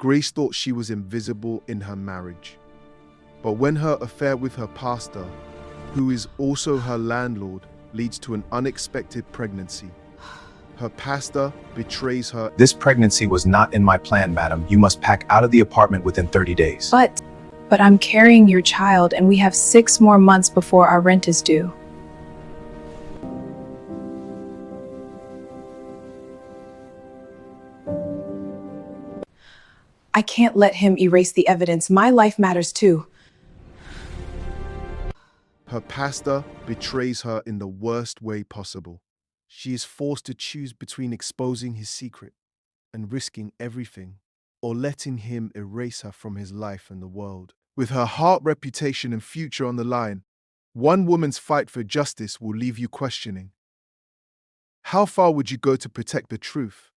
Grace thought she was invisible in her marriage. But when her affair with her pastor, who is also her landlord, leads to an unexpected pregnancy, her pastor betrays her. This pregnancy was not in my plan, madam. You must pack out of the apartment within 30 days. But I'm carrying your child and we have 6 more months before our rent is due. I can't let him erase the evidence. My life matters too. Her pastor betrays her in the worst way possible. She is forced to choose between exposing his secret and risking everything, or letting him erase her from his life and the world. With her heart, reputation, and future on the line, one woman's fight for justice will leave you questioning. How far would you go to protect the truth?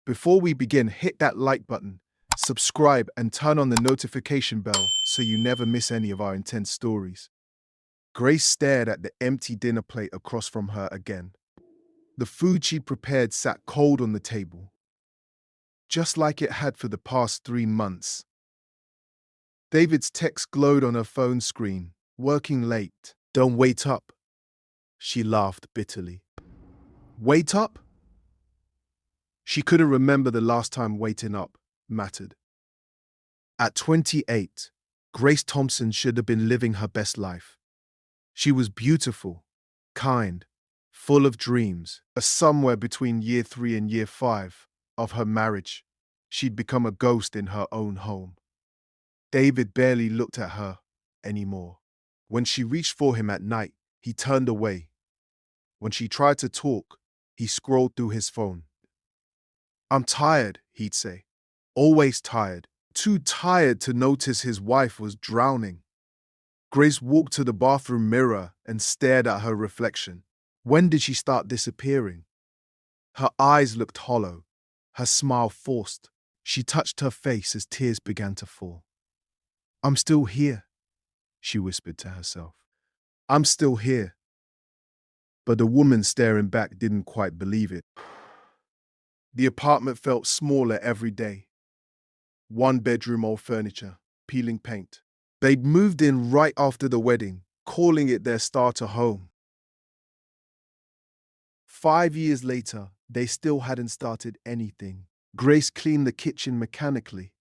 Before we begin, hit that like button, subscribe, and turn on the notification bell so you never miss any of our intense stories. Grace stared at the empty dinner plate across from her again. The food she'd prepared sat cold on the table, just like it had for the past 3 months. David's text glowed on her phone screen. Working late. Don't wait up. She laughed bitterly. Wait up? She couldn't remember the last time waiting up mattered. At 28, Grace Thompson should have been living her best life. She was beautiful, kind, full of dreams. Somewhere between year 3 and year 5 of her marriage, she'd become a ghost in her own home. David barely looked at her anymore. When she reached for him at night, he turned away. When she tried to talk, he scrolled through his phone. I'm tired, he'd say. Always tired. Too tired to notice his wife was drowning. Grace walked to the bathroom mirror and stared at her reflection. When did she start disappearing? Her eyes looked hollow, her smile forced. She touched her face as tears began to fall. I'm still here, she whispered to herself. I'm still here. But the woman staring back didn't quite believe it. The apartment felt smaller every day. 1-bedroom old furniture, peeling paint. They'd moved in right after the wedding, calling it their starter home. 5 years later, they still hadn't started anything. Grace cleaned the kitchen mechanically,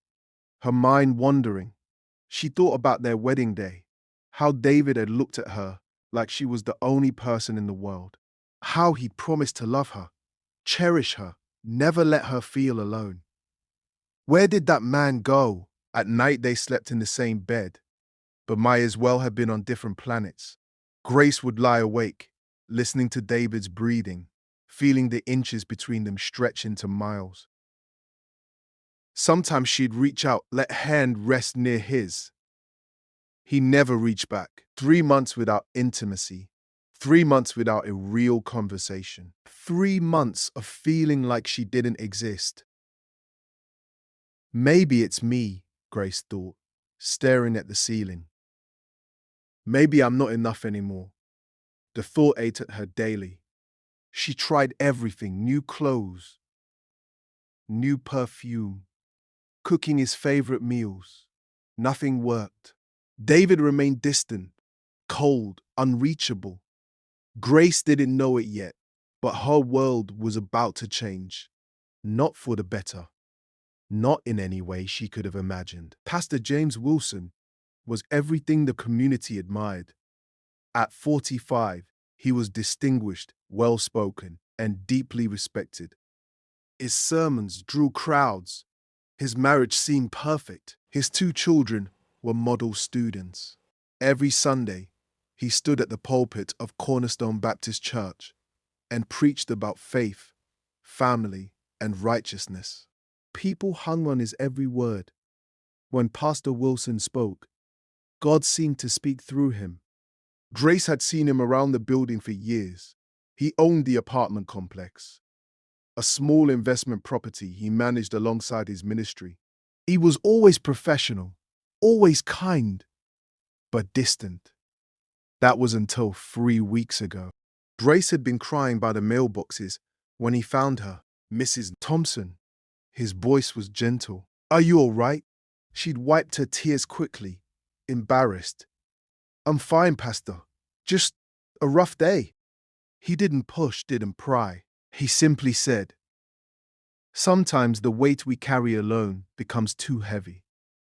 her mind wandering. She thought about their wedding day, how David had looked at her like she was the only person in the world, how he'd promised to love her, cherish her, never let her feel alone. Where did that man go? At night they slept in the same bed, but might as well have been on different planets. Grace would lie awake, listening to David's breathing, feeling the inches between them stretch into miles. Sometimes she'd reach out, let hand rest near his. He never reached back. 3 months without intimacy. 3 months without a real conversation. 3 months of feeling like she didn't exist. Maybe it's me, Grace thought, staring at the ceiling. Maybe I'm not enough anymore. The thought ate at her daily. She tried everything, new clothes, new perfume, cooking his favorite meals. Nothing worked. David remained distant, cold, unreachable. Grace didn't know it yet, but her world was about to change. Not for the better. Not in any way she could have imagined. Pastor James Wilson was everything the community admired. At 45, he was distinguished, well-spoken, and deeply respected. His sermons drew crowds. His marriage seemed perfect. His 2 children were model students. Every Sunday, he stood at the pulpit of Cornerstone Baptist Church and preached about faith, family, and righteousness. People hung on his every word. When Pastor Wilson spoke, God seemed to speak through him. Grace had seen him around the building for years. He owned the apartment complex, a small investment property he managed alongside his ministry. He was always professional, always kind, but distant. That was until 3 weeks ago. Grace had been crying by the mailboxes when he found her. Mrs. Thompson. His voice was gentle. Are you all right? She'd wiped her tears quickly, embarrassed. I'm fine, Pastor. Just a rough day. He didn't push, didn't pry. He simply said, sometimes the weight we carry alone becomes too heavy.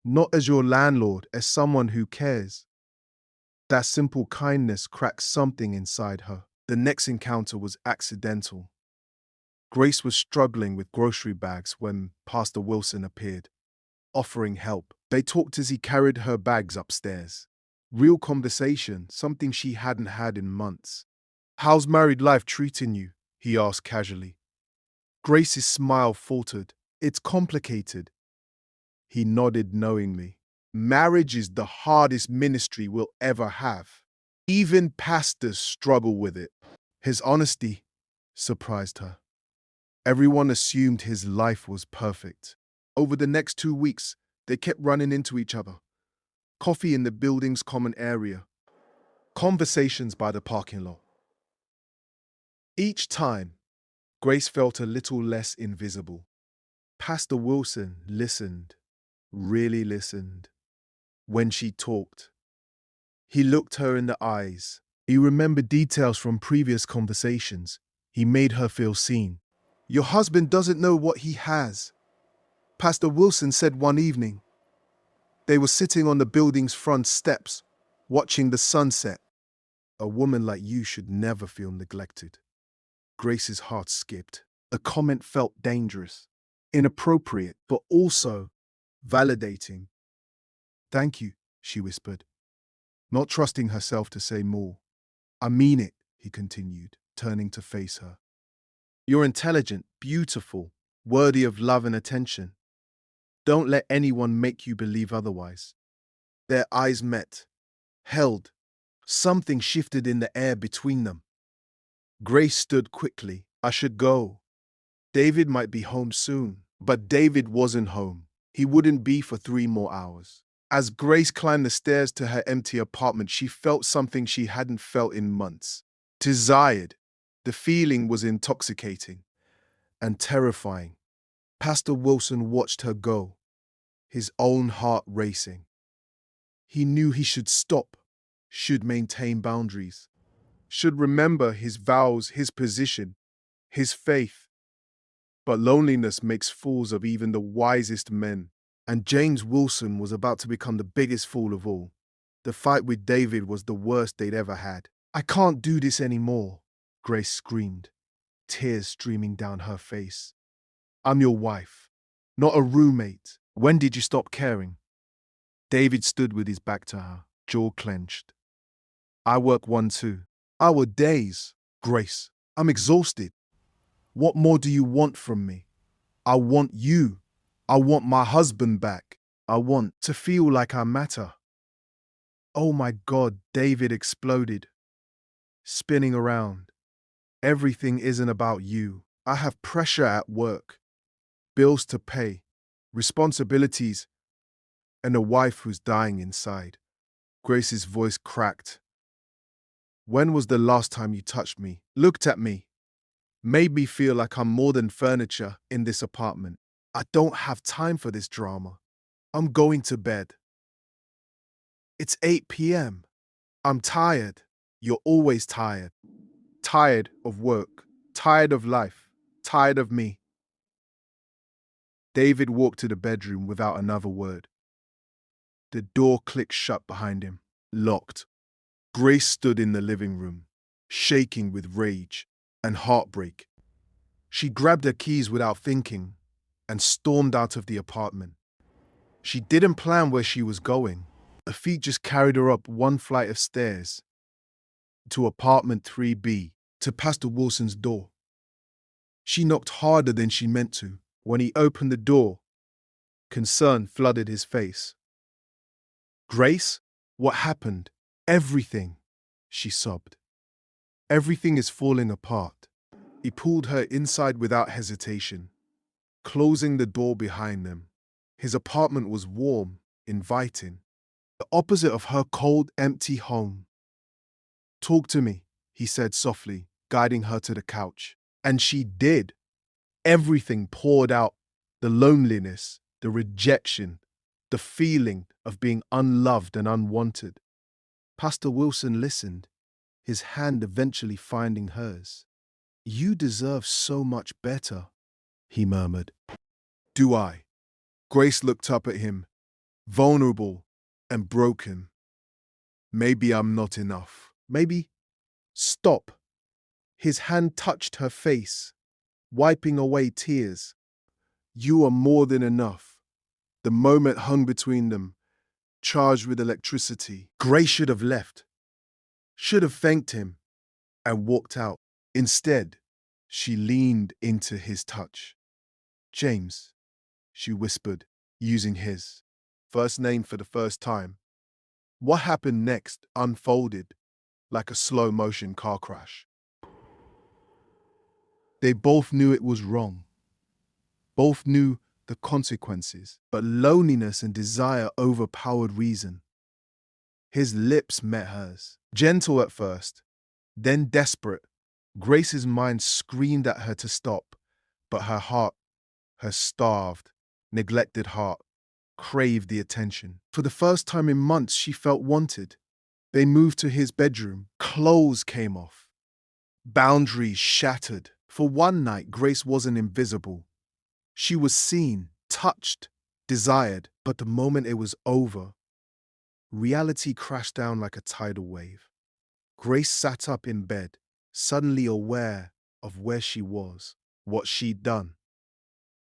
Not as your landlord, as someone who cares. That simple kindness cracked something inside her. The next encounter was accidental. Grace was struggling with grocery bags when Pastor Wilson appeared, offering help. They talked as he carried her bags upstairs. Real conversation, something she hadn't had in months. How's married life treating you? He asked casually. Grace's smile faltered. It's complicated. He nodded knowingly. Marriage is the hardest ministry we'll ever have. Even pastors struggle with it. His honesty surprised her. Everyone assumed his life was perfect. Over the next 2 weeks, they kept running into each other. Coffee in the building's common area. Conversations by the parking lot. Each time, Grace felt a little less invisible. Pastor Wilson listened, really listened. When she talked, he looked her in the eyes. He remembered details from previous conversations. He made her feel seen. Your husband doesn't know what he has, Pastor Wilson said one evening. They were sitting on the building's front steps, watching the sunset. A woman like you should never feel neglected. Grace's heart skipped. The comment felt dangerous, inappropriate, but also validating. Thank you, she whispered, not trusting herself to say more. I mean it, he continued, turning to face her. You're intelligent, beautiful, worthy of love and attention. Don't let anyone make you believe otherwise. Their eyes met, held. Something shifted in the air between them. Grace stood quickly. I should go. David might be home soon. But David wasn't home. He wouldn't be for 3 more hours. As Grace climbed the stairs to her empty apartment, she felt something she hadn't felt in months. Desired. The feeling was intoxicating and terrifying. Pastor Wilson watched her go, his own heart racing. He knew he should stop, should maintain boundaries, should remember his vows, his position, his faith. But loneliness makes fools of even the wisest men. And James Wilson was about to become the biggest fool of all. The fight with David was the worst they'd ever had. I can't do this anymore, Grace screamed, tears streaming down her face. I'm your wife, not a roommate. When did you stop caring? David stood with his back to her, jaw clenched. I work 1 too. Our days, Grace. I'm exhausted. What more do you want from me? I want you. I want my husband back. I want to feel like I matter. Oh my God, David exploded, spinning around. Everything isn't about you. I have pressure at work, bills to pay, responsibilities, and a wife who's dying inside. Grace's voice cracked. When was the last time you touched me, looked at me, made me feel like I'm more than furniture in this apartment? I don't have time for this drama. I'm going to bed. It's 8 p.m. I'm tired. You're always tired. Tired of work. Tired of life. Tired of me. David walked to the bedroom without another word. The door clicked shut behind him, locked. Grace stood in the living room, shaking with rage and heartbreak. She grabbed her keys without thinking and stormed out of the apartment. She didn't plan where she was going. Her feet just carried her up one flight of stairs to apartment 3B, to Pastor Wilson's door. She knocked harder than she meant to. When he opened the door, concern flooded his face. Grace, what happened? Everything, she sobbed. Everything is falling apart. He pulled her inside without hesitation, closing the door behind them. His apartment was warm, inviting, the opposite of her cold, empty home. Talk to me, he said softly, guiding her to the couch. And she did. Everything poured out, the loneliness, the rejection, the feeling of being unloved and unwanted. Pastor Wilson listened, his hand eventually finding hers. "You deserve so much better," he murmured. "Do I?" Grace looked up at him, vulnerable and broken. "Maybe I'm not enough. Maybe—" "Stop." His hand touched her face, wiping away tears. "You are more than enough." The moment hung between them, charged with electricity. Grace should have left, should have thanked him, and walked out. Instead, she leaned into his touch. "James," she whispered, using his first name for the first time. What happened next unfolded like a slow-motion car crash. They both knew it was wrong. Both knew the consequences, but loneliness and desire overpowered reason. His lips met hers, gentle at first, then desperate. Grace's mind screamed at her to stop, but her heart, her starved, neglected heart, craved the attention. For the first time in months, she felt wanted. They moved to his bedroom. Clothes came off. Boundaries shattered. For one night, Grace wasn't invisible. She was seen, touched, desired, but the moment it was over, reality crashed down like a tidal wave. Grace sat up in bed, suddenly aware of where she was, what she'd done.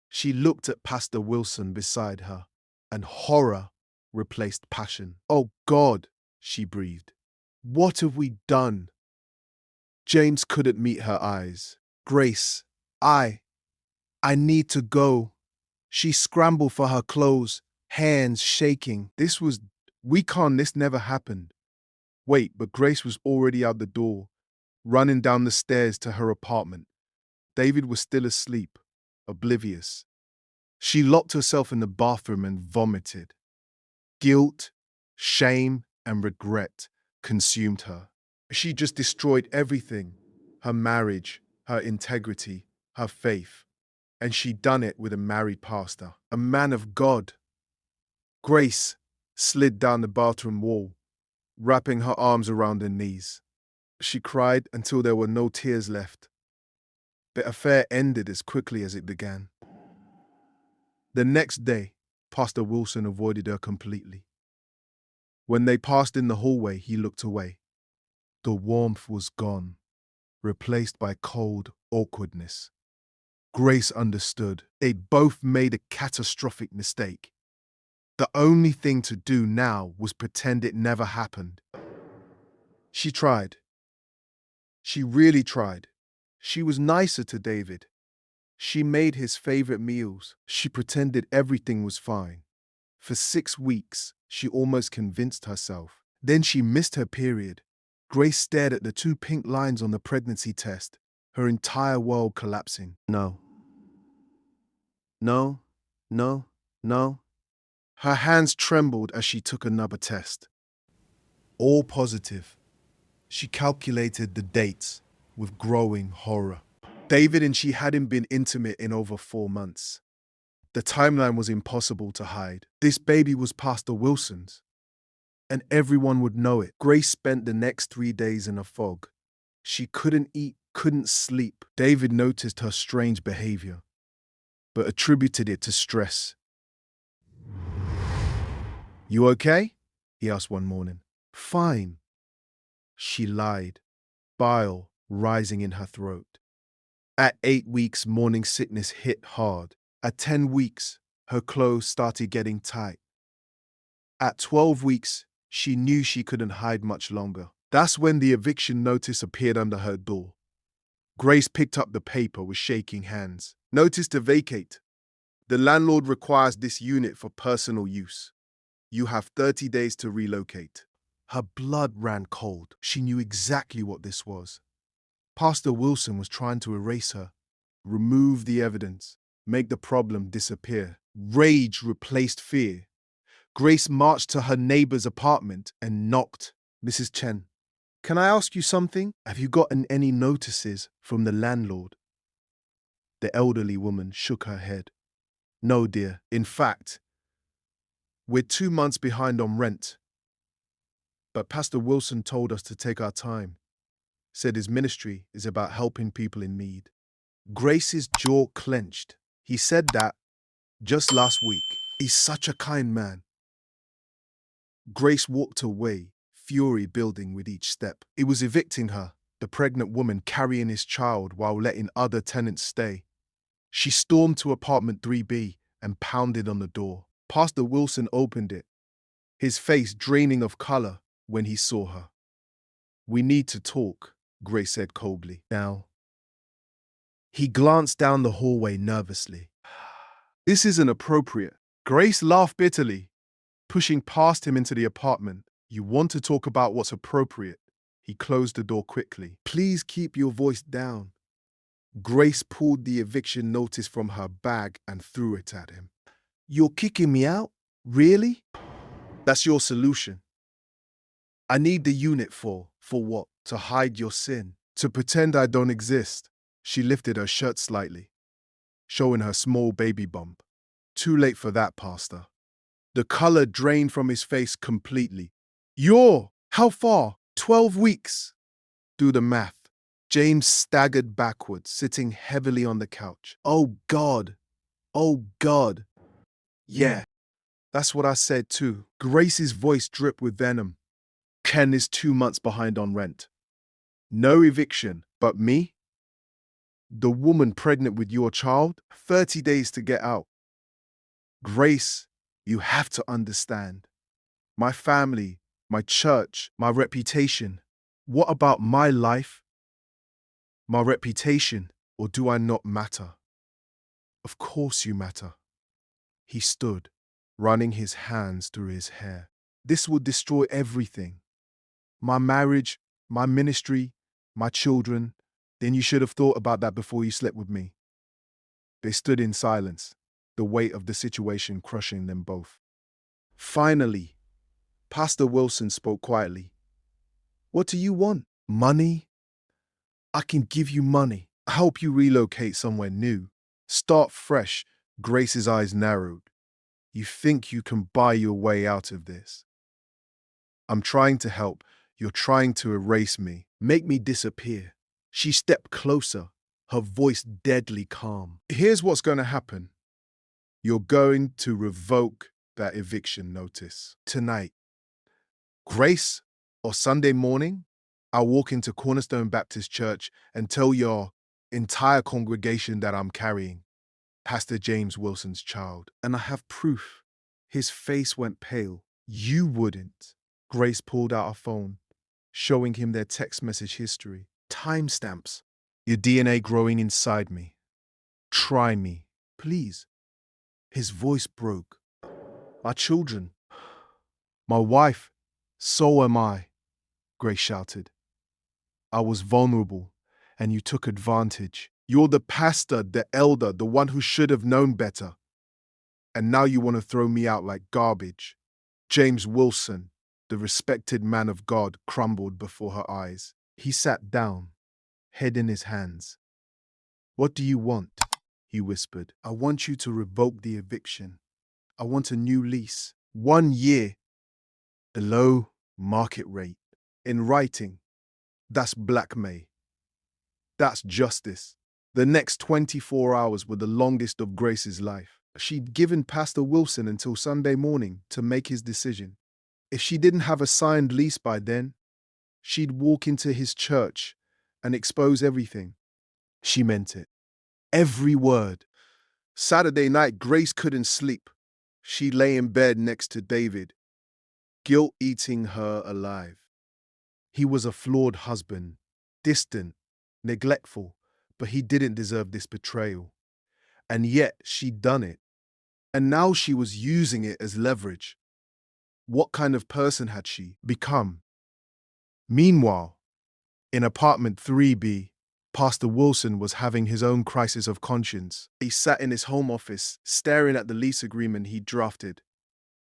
She looked at Pastor Wilson beside her, and horror replaced passion. "Oh God," she breathed. "What have we done?" James couldn't meet her eyes. "Grace, I need to go." She scrambled for her clothes, hands shaking. This never happened. Wait, but Grace was already out the door, running down the stairs to her apartment. David was still asleep, oblivious. She locked herself in the bathroom and vomited. Guilt, shame, and regret consumed her. She just destroyed everything: her marriage, her integrity, her faith. And she'd done it with a married pastor, a man of God. Grace slid down the bathroom wall, wrapping her arms around her knees. She cried until there were no tears left. The affair ended as quickly as it began. The next day, Pastor Wilson avoided her completely. When they passed in the hallway, he looked away. The warmth was gone, replaced by cold awkwardness. Grace understood. They'd both made a catastrophic mistake. The only thing to do now was pretend it never happened. She tried. She really tried. She was nicer to David. She made his favorite meals. She pretended everything was fine. For 6 weeks, she almost convinced herself. Then she missed her period. Grace stared at the 2 pink lines on the pregnancy test, her entire world collapsing. No. No, no, no. Her hands trembled as she took another test. All positive. She calculated the dates with growing horror. David and she hadn't been intimate in over 4 months. The timeline was impossible to hide. This baby was Pastor Wilson's, and everyone would know it. Grace spent the next 3 days in a fog. She couldn't eat, couldn't sleep. David noticed her strange behavior, but attributed it to stress. "You okay?" he asked one morning. "Fine." She lied, bile rising in her throat. At 8 weeks, morning sickness hit hard. At 10 weeks, her clothes started getting tight. At 12 weeks, she knew she couldn't hide much longer. That's when the eviction notice appeared under her door. Grace picked up the paper with shaking hands. "Notice to vacate. The landlord requires this unit for personal use. You have 30 days to relocate." Her blood ran cold. She knew exactly what this was. Pastor Wilson was trying to erase her, remove the evidence, make the problem disappear. Rage replaced fear. Grace marched to her neighbor's apartment and knocked. "Mrs. Chen, can I ask you something? Have you gotten any notices from the landlord?" The elderly woman shook her head. No, dear. In fact, we're 2 months behind on rent. But Pastor Wilson told us to take our time. Said his ministry is about helping people in need. Grace's jaw clenched. He said that just last week. He's such a kind man. Grace walked away, fury building with each step. It was evicting her, the pregnant woman carrying his child while letting other tenants stay. She stormed to apartment 3B and pounded on the door. Pastor Wilson opened it, his face draining of color when he saw her. "We need to talk," Grace said coldly. "Now." He glanced down the hallway nervously. "This isn't appropriate." Grace laughed bitterly, pushing past him into the apartment. "You want to talk about what's appropriate." He closed the door quickly. "Please keep your voice down." Grace pulled the eviction notice from her bag and threw it at him. "You're kicking me out? Really? That's your solution? I need the unit for what? To hide your sin? To pretend I don't exist?" She lifted her shirt slightly, showing her small baby bump. "Too late for that, Pastor." The color drained from his face completely. How far? 12 weeks. Do the math." James staggered backwards, sitting heavily on the couch. "Oh God. Oh God. Yeah, that's what I said too." Grace's voice dripped with venom. "Ken is 2 months behind on rent. No eviction, but me? The woman pregnant with your child? 30 days to get out. Grace, you have to understand. My family, my church, my reputation. What about my life? My reputation, or do I not matter?" "Of course you matter." He stood, running his hands through his hair. "This will destroy everything. My marriage, my ministry, my children. Then you should have thought about that before you slept with me." They stood in silence, the weight of the situation crushing them both. Finally, Pastor Wilson spoke quietly. "What do you want? Money? I can give you money. Help you relocate somewhere new. Start fresh." Grace's eyes narrowed. "You think you can buy your way out of this? I'm trying to help. You're trying to erase me, make me disappear." She stepped closer, her voice deadly calm. "Here's what's going to happen. You're going to revoke that eviction notice tonight. Grace, or Sunday morning, I'll walk into Cornerstone Baptist Church and tell your entire congregation that I'm carrying Pastor James Wilson's child. And I have proof." His face went pale. "You wouldn't." Grace pulled out her phone, showing him their text message history. "Timestamps. Your DNA growing inside me. Try me, please." His voice broke. "My children. My wife. So am I," Grace shouted. "I was vulnerable, and you took advantage. You're the pastor, the elder, the one who should have known better. And now you want to throw me out like garbage." James Wilson, the respected man of God, crumbled before her eyes. He sat down, head in his hands. "What do you want?" he whispered. "I want you to revoke the eviction. I want a new lease. 1 year. Below market rate. In writing. That's blackmail. That's justice." The next 24 hours were the longest of Grace's life. She'd given Pastor Wilson until Sunday morning to make his decision. If she didn't have a signed lease by then, she'd walk into his church and expose everything. She meant it. Every word. Saturday night, Grace couldn't sleep. She lay in bed next to David, guilt eating her alive. He was a flawed husband, distant, neglectful, but he didn't deserve this betrayal. And yet she'd done it. And now she was using it as leverage. What kind of person had she become? Meanwhile, in apartment 3B, Pastor Wilson was having his own crisis of conscience. He sat in his home office, staring at the lease agreement he'd drafted.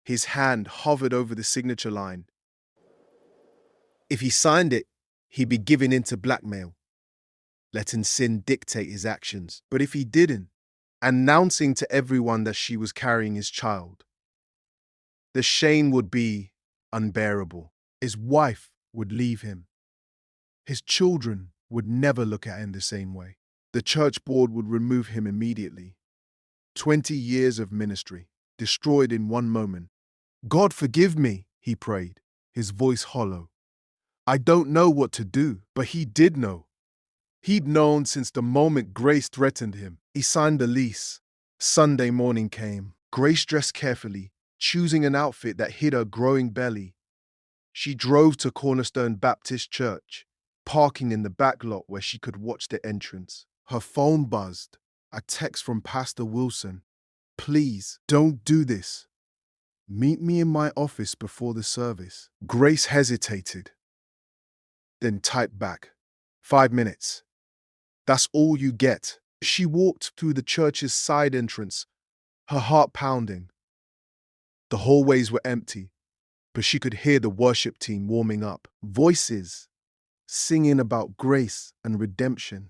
His hand hovered over the signature line. If he signed it, he'd be giving in to blackmail, letting sin dictate his actions. But if he didn't, announcing to everyone that she was carrying his child. The shame would be unbearable. His wife would leave him. His children would never look at him the same way. The church board would remove him immediately. 20 years of ministry, destroyed in one moment. God forgive me, he prayed, his voice hollow. I don't know what to do, but he did know. He'd known since the moment Grace threatened him. He signed the lease. Sunday morning came. Grace dressed carefully, choosing an outfit that hid her growing belly. She drove to Cornerstone Baptist Church, parking in the back lot where she could watch the entrance. Her phone buzzed. A text from Pastor Wilson. Please, don't do this. Meet me in my office before the service. Grace hesitated, then typed back, 5 minutes. That's all you get. She walked through the church's side entrance, her heart pounding. The hallways were empty, but she could hear the worship team warming up. Voices singing about grace and redemption.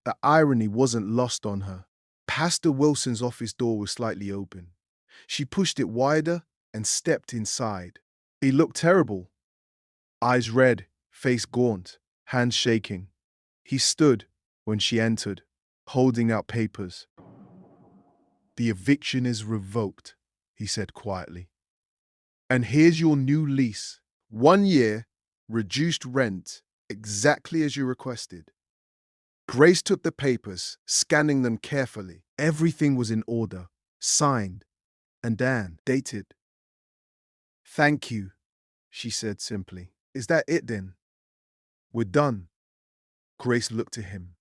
The irony wasn't lost on her. Pastor Wilson's office door was slightly open. She pushed it wider and stepped inside. He looked terrible. Eyes red, face gaunt, hands shaking. He stood when she entered, holding out papers. The eviction is revoked, he said quietly. And here's your new lease. 1 year, reduced rent, exactly as you requested. Grace took the papers, scanning them carefully. Everything was in order, signed, and dated. Thank you, she said simply. Is that it then? We're done. Grace looked at him,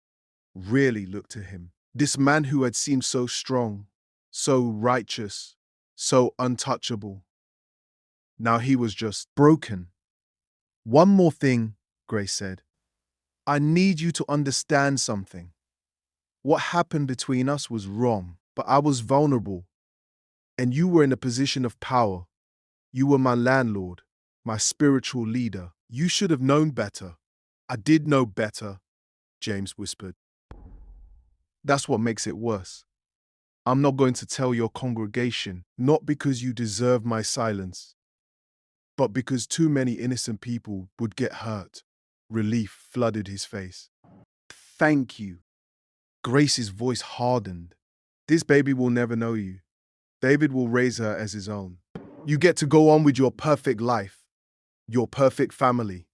really looked at him. This man who had seemed so strong, so righteous, so untouchable. Now he was just broken. One more thing, Grace said. I need you to understand something. What happened between us was wrong, but I was vulnerable. And you were in a position of power. You were my landlord, my spiritual leader. You should have known better. I did know better, James whispered. That's what makes it worse. I'm not going to tell your congregation, not because you deserve my silence, but because too many innocent people would get hurt. Relief flooded his face. Thank you. Grace's voice hardened. This baby will never know you. David will raise her as his own. You get to go on with your perfect life, your perfect family,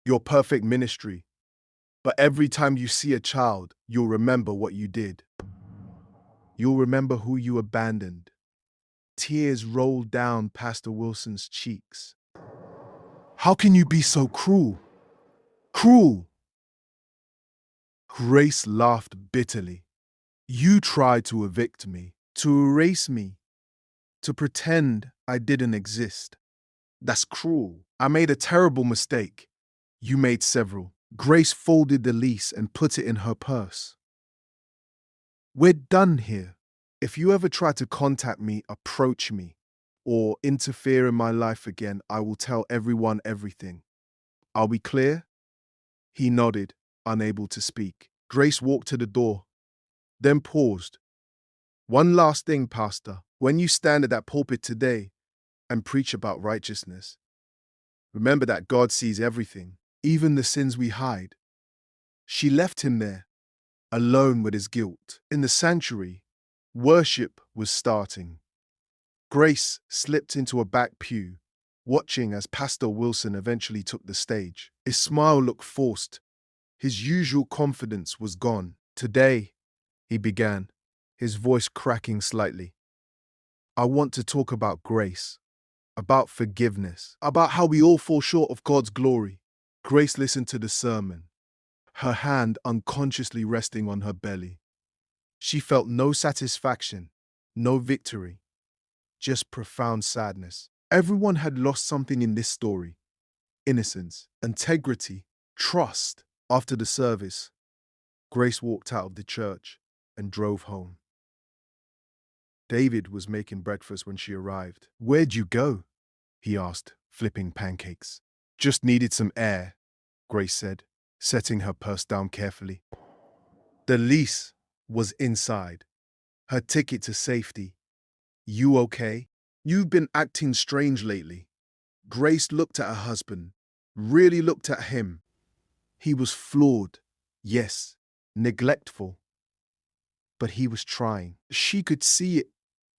your perfect ministry. But every time you see a child, you'll remember what you did. You'll remember who you abandoned. Tears rolled down Pastor Wilson's cheeks. How can you be so cruel? Cruel! Grace laughed bitterly. You tried to evict me, to erase me, to pretend I didn't exist. That's cruel. I made a terrible mistake. You made several. Grace folded the lease and put it in her purse. We're done here. If you ever try to contact me, approach me, or interfere in my life again, I will tell everyone everything. Are we clear? He nodded, unable to speak. Grace walked to the door, then paused. One last thing, Pastor. When you stand at that pulpit today and preach about righteousness, remember that God sees everything, even the sins we hide. She left him there, alone with his guilt. In the sanctuary, worship was starting. Grace slipped into a back pew, watching as Pastor Wilson eventually took the stage. His smile looked forced. His usual confidence was gone. Today, he began, his voice cracking slightly. I want to talk about grace, about forgiveness, about how we all fall short of God's glory. Grace listened to the sermon, her hand unconsciously resting on her belly. She felt no satisfaction, no victory, just profound sadness. Everyone had lost something in this story. Innocence, integrity, trust. After the service, Grace walked out of the church and drove home. David was making breakfast when she arrived. Where'd you go? He asked, flipping pancakes. Just needed some air, Grace said, setting her purse down carefully. The lease was inside. her ticket to safety. You okay? You've been acting strange lately. Grace looked at her husband, really looked at him. He was flawed, yes, neglectful, but he was trying. She could see it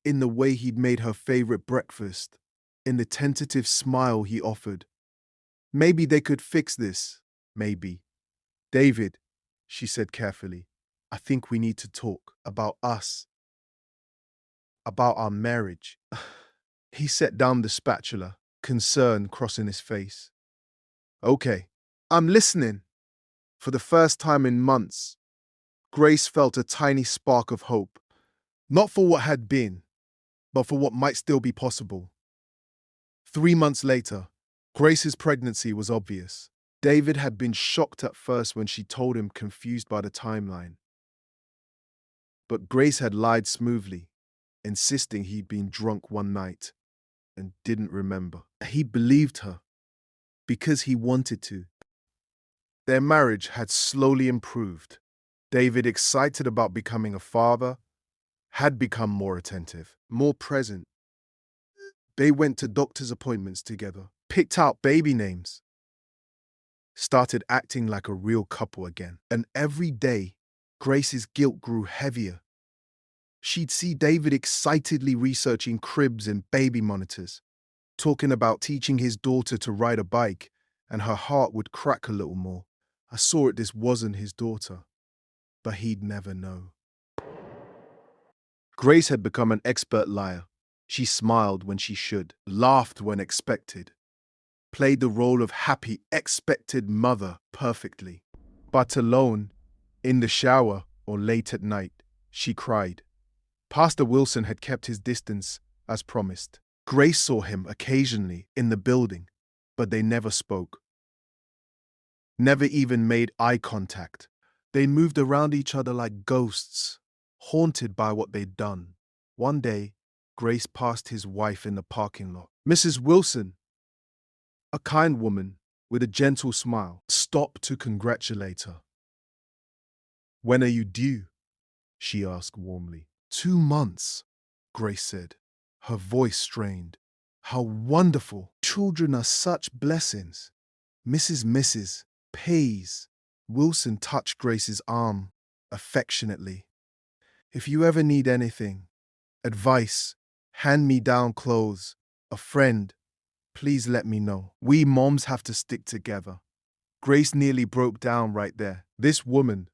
in the way he'd made her favorite breakfast, in the tentative smile he offered. Maybe they could fix this. Maybe. David, she said carefully, I think we need to talk about us, about our marriage. He set down the spatula, concern crossing his face. Okay, I'm listening. For the first time in months, Grace felt a tiny spark of hope, not for what had been, but for what might still be possible. 3 months later, Grace's pregnancy was obvious. David had been shocked at first when she told him, confused by the timeline. But Grace had lied smoothly, insisting he'd been drunk one night and didn't remember. He believed her because he wanted to. Their marriage had slowly improved. David, excited about becoming a father, had become more attentive, more present. They went to doctor's appointments together, picked out baby names, started acting like a real couple again. And every day, Grace's guilt grew heavier. She'd see David excitedly researching cribs and baby monitors, talking about teaching his daughter to ride a bike, and her heart would crack a little more. I saw it, this wasn't his daughter, but he'd never know. Grace had become an expert liar. She smiled when she should, laughed when expected, played the role of happy, expected mother perfectly. But alone, in the shower or late at night, she cried. Pastor Wilson had kept his distance, as promised. Grace saw him occasionally in the building, but they never spoke. Never even made eye contact. They moved around each other like ghosts, haunted by what they'd done. One day, Grace passed his wife in the parking lot. Mrs. Wilson, a kind woman with a gentle smile, stopped to congratulate her. When are you due? She asked warmly. 2 months, Grace said, her voice strained. How wonderful! Children are such blessings. Mrs. Pays. Wilson touched Grace's arm affectionately. If you ever need anything, advice, hand-me-down clothes, a friend, please let me know. We moms have to stick together. Grace nearly broke down right there. This woman,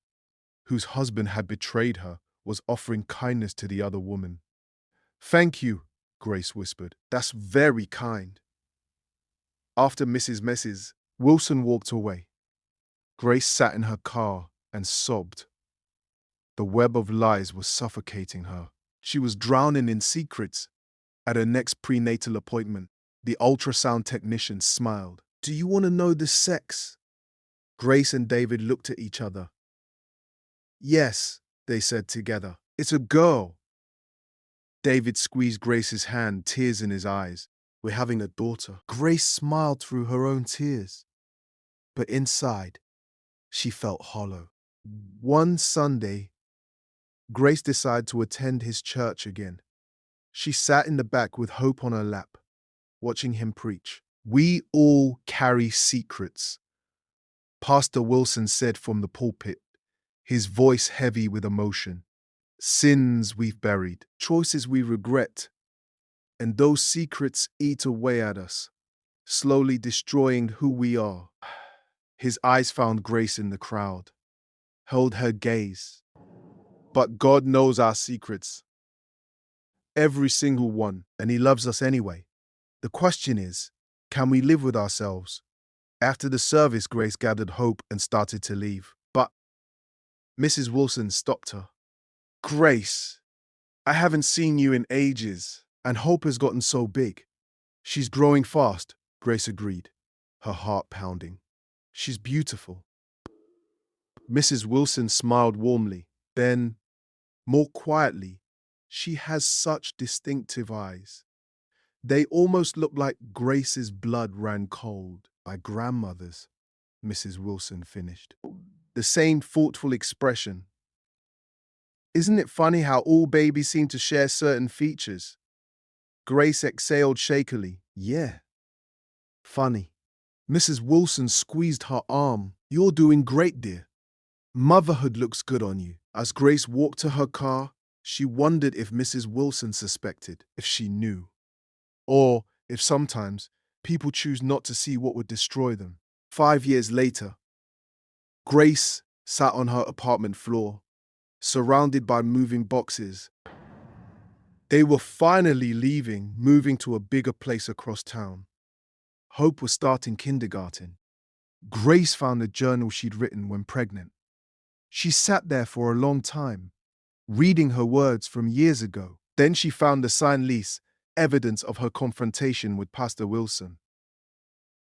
whose husband had betrayed her, was offering kindness to the other woman. Thank you, Grace whispered. That's very kind. After Mrs. Wilson walked away. Grace sat in her car and sobbed. The web of lies was suffocating her. She was drowning in secrets. At her next prenatal appointment, the ultrasound technician smiled. Do you want to know the sex? Grace and David looked at each other. Yes, they said together. It's a girl. David squeezed Grace's hand, tears in his eyes. We're having a daughter. Grace smiled through her own tears. But inside, she felt hollow. One Sunday, Grace decided to attend his church again. She sat in the back with Hope on her lap, watching him preach. We all carry secrets, Pastor Wilson said from the pulpit, his voice heavy with emotion. Sins we've buried, choices we regret, and those secrets eat away at us, slowly destroying who we are. His eyes found Grace in the crowd, held her gaze. But God knows our secrets. Every single one, and He loves us anyway. The question is, can we live with ourselves? After the service, Grace gathered Hope and started to leave. But Mrs. Wilson stopped her. Grace, I haven't seen you in ages, and Hope has gotten so big. She's growing fast, Grace agreed, her heart pounding. She's beautiful. Mrs. Wilson smiled warmly. Then, more quietly, she has such distinctive eyes. They almost look like Grace's blood ran cold. My grandmother's, Mrs. Wilson finished. The same thoughtful expression. Isn't it funny how all babies seem to share certain features? Grace exhaled shakily. Yeah, funny. Mrs. Wilson squeezed her arm. You're doing great, dear. Motherhood looks good on you. As Grace walked to her car, she wondered if Mrs. Wilson suspected, if she knew, or if sometimes people choose not to see what would destroy them. 5 years later, Grace sat on her apartment floor, surrounded by moving boxes. They were finally leaving, moving to a bigger place across town. Hope was starting kindergarten. Grace found the journal she'd written when pregnant. She sat there for a long time, reading her words from years ago. Then she found the signed lease, evidence of her confrontation with Pastor Wilson.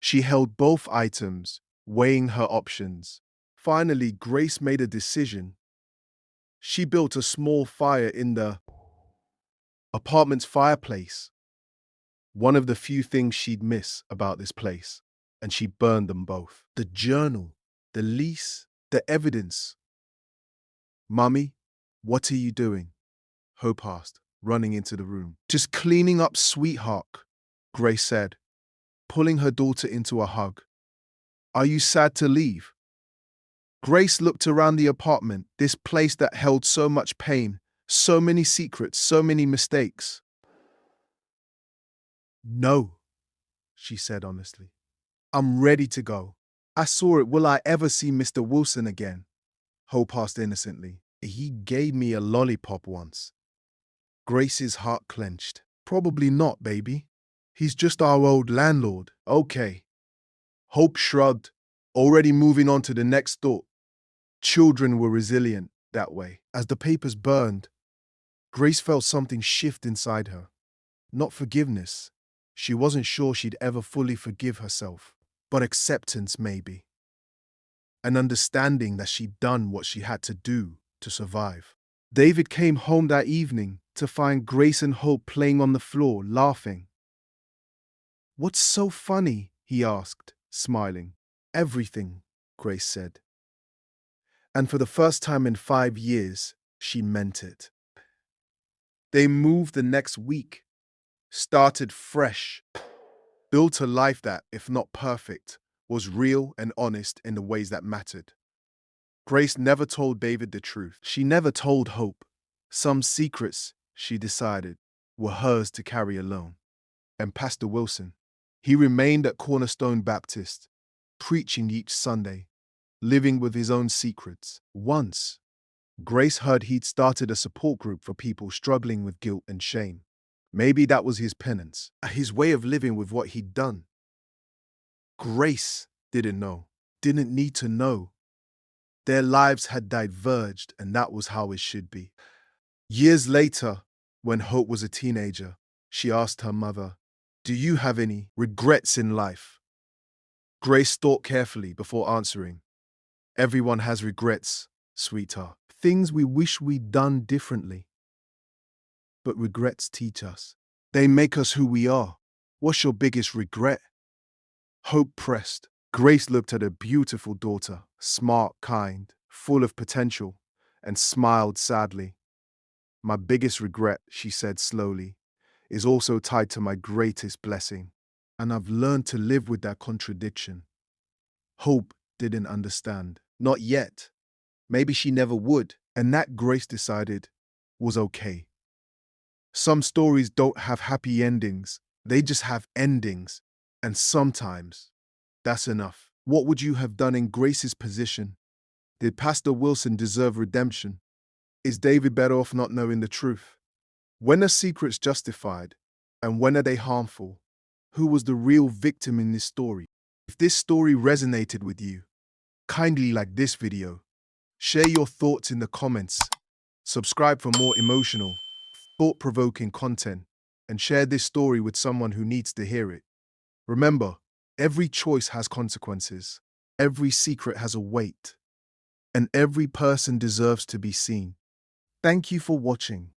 She held both items, weighing her options. Finally, Grace made a decision. She built a small fire in the apartment's fireplace, one of the few things she'd miss about this place, and she burned them both. The journal, the lease, the evidence. Mummy, what are you doing? Hope asked, running into the room. Just cleaning up, sweetheart, Grace said, pulling her daughter into a hug. Are you sad to leave? Grace looked around the apartment, this place that held so much pain, so many secrets, so many mistakes. No, she said honestly. I'm ready to go. I saw it. Will I ever see Mr. Wilson again? Hope asked innocently. He gave me a lollipop once. Grace's heart clenched. Probably not, baby. He's just our old landlord. Okay. Hope shrugged, already moving on to the next thought. Children were resilient that way. As the papers burned, Grace felt something shift inside her. Not forgiveness. She wasn't sure she'd ever fully forgive herself, but acceptance maybe. An understanding that she'd done what she had to do to survive. David came home that evening to find Grace and Hope playing on the floor, laughing. What's so funny? He asked, smiling. Everything, Grace said. And for the first time in 5 years, she meant it. They moved the next week, started fresh, built a life that, if not perfect, was real and honest in the ways that mattered. Grace never told David the truth. She never told Hope. Some secrets, she decided, were hers to carry alone. And Pastor Wilson, he remained at Cornerstone Baptist, preaching each Sunday, living with his own secrets. Once, Grace heard he'd started a support group for people struggling with guilt and shame. Maybe that was his penance, his way of living with what he'd done. Grace didn't know, didn't need to know. Their lives had diverged, and that was how it should be. Years later, when Hope was a teenager, she asked her mother, "Do you have any regrets in life?" Grace thought carefully before answering. Everyone has regrets, sweetheart. Things we wish we'd done differently. But regrets teach us. They make us who we are. What's your biggest regret? Hope pressed. Grace looked at her beautiful daughter, smart, kind, full of potential, and smiled sadly. My biggest regret, she said slowly, is also tied to my greatest blessing, and I've learned to live with that contradiction. Hope didn't understand. Not yet. Maybe she never would, and that Grace decided was okay. Some stories don't have happy endings, they just have endings, and sometimes that's enough. What would you have done in Grace's position? Did Pastor Wilson deserve redemption? Is David better off not knowing the truth? When are secrets justified, and when are they harmful? Who was the real victim in this story? If this story resonated with you, kindly like this video, share your thoughts in the comments, subscribe for more emotional, thought-provoking content, and share this story with someone who needs to hear it. Remember, every choice has consequences, every secret has a weight, and every person deserves to be seen. Thank you for watching.